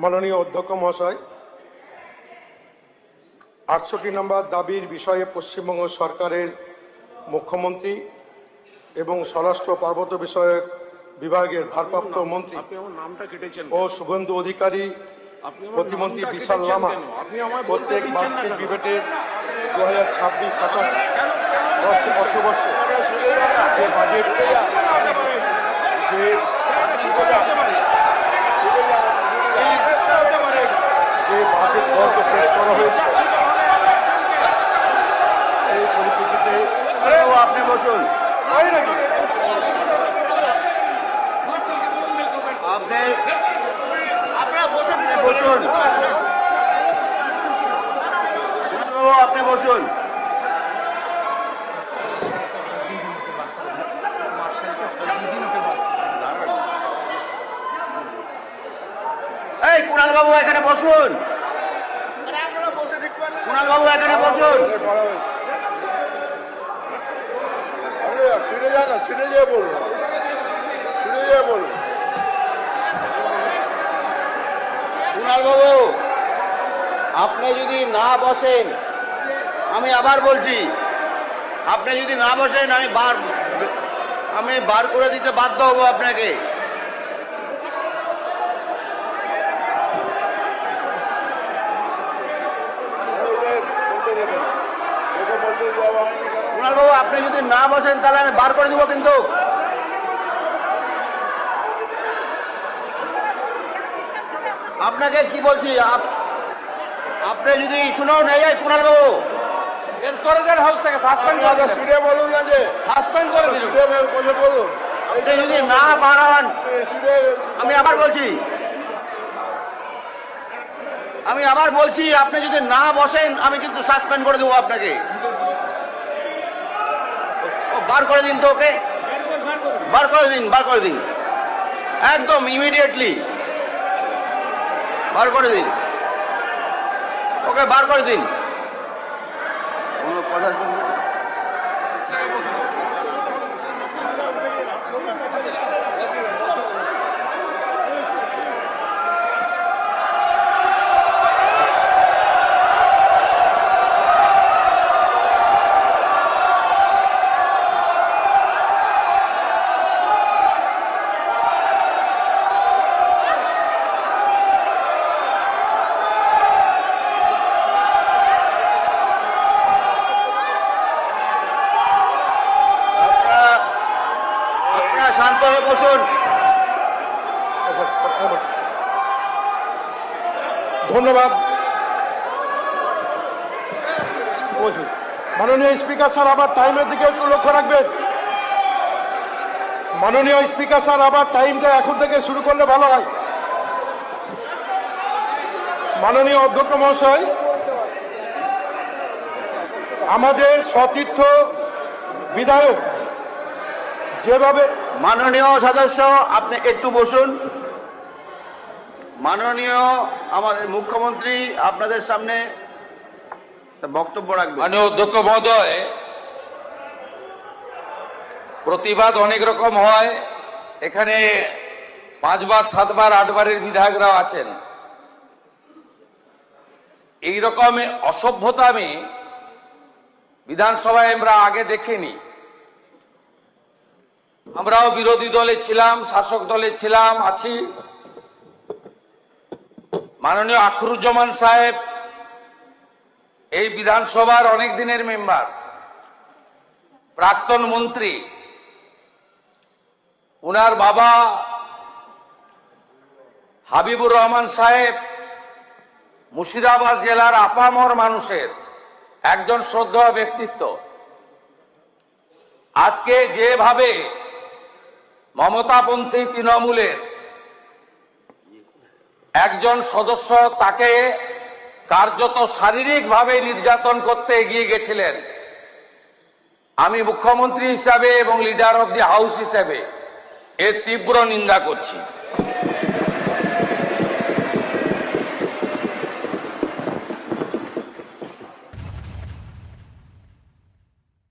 মাননীয় অধ্যক্ষ মহাশয়, 68 নম্বর দাবির বিষয়ে পশ্চিমবঙ্গ সরকারের মুখ্যমন্ত্রী এবং স্বরাষ্ট্র পার্বত্য বিষয়ক বিভাগের ভারপ্রাপ্ত মন্ত্রী ও শুভেন্দু অধিকারী, প্রতিমন্ত্রী বিশাল লামা প্রত্যেক বার্ষিক বিবেটের 2026-27 অর্থবর্ষে যে বাজেট বরাদ্দ পেশ করা হয়েছে, এই পরিপ্রেক্ষিতে আপনি বসুন। আপনি বসুন। এই কুণাল বাবু এখানে বসুন। কুণাল বাবু এখানে বসুন। ছিঁড়ে যা না, ছিঁড়ে যেয়ে বলুন, ছিঁড়ে যেয়ে বলুন। কুণাল বাবু, আপনি যদি না বসেন, আমি আবার বলছি, আপনি যদি না বসেন আমি বার করে দিতে বাধ্য হব আপনাকে। কুণাল বাবু, আপনি যদি না বসেন তাহলে আমি বার করে দিব। কিন্তু আপনাকে কি বলছি, আপনি যদি শুনুন, এই কুণাল বাবু বলুন না যে বলুন, আপনি যদি না বাড়ান, আমি আবার বলছি, আপনি যদি না বসেন আমি কিন্তু সাসপেন্ড করে দেবো আপনাকে। বার করে দিন তো ওকে, বার করে দিন একদম ইমিডিয়েটলি বার করে দিন ওকে, বার করে দিন। কোনো কথা শুনবেন? শান্ত হয়ে বসুন। ধন্যবাদ। মাননীয় স্পিকার স্যার, আবার টাইমের দিকে একটু লক্ষ্য রাখবেন। মাননীয় স্পিকার স্যার, আবার টাইমটা এখন থেকে শুরু করলে ভালো হয়। মাননীয় অধ্যক্ষ মহাশয়, আমাদের সতীর্থ বিধায়ক যেভাবে, মাননীয় সদস্য আপনি একটু বসুন। মাননীয় আমাদের মুখ্যমন্ত্রী আপনাদের সামনে বক্তব্য রাখবেন। মাননীয় অধ্যক্ষ মহোদয়, প্রতিবাদ অনেক রকম হয়, এখানে 5 বার 7 বার 8 বারের বিধায়করাও আছেন। এইরকম অসভ্যতা আমি বিধানসভায় আমরা আগে দেখিনি। আমরাও বিরোধী দলে ছিলাম, শাসক দলে ছিলাম, আছি। মাননীয় আখরুজ্জামান সাহেব এই বিধানসভার অনেক দিনের মেম্বার, প্রাক্তন মন্ত্রী। উনার বাবা হাবিবুর রহমান সাহেব মুর্শিদাবাদ জেলার আপামর মানুষের একজন শ্রদ্ধেয় ব্যক্তিত্ব। আজকে যেভাবে মমতাপন্থী তৃণমূলের একজন সদস্য তাকে কার্যত শারীরিকভাবে নির্যাতন করতে এগিয়ে গেছিলেন, আমি মুখ্যমন্ত্রী হিসাবে এবং লিডার অব দি হাউস হিসাবে এর তীব্র নিন্দা করছি।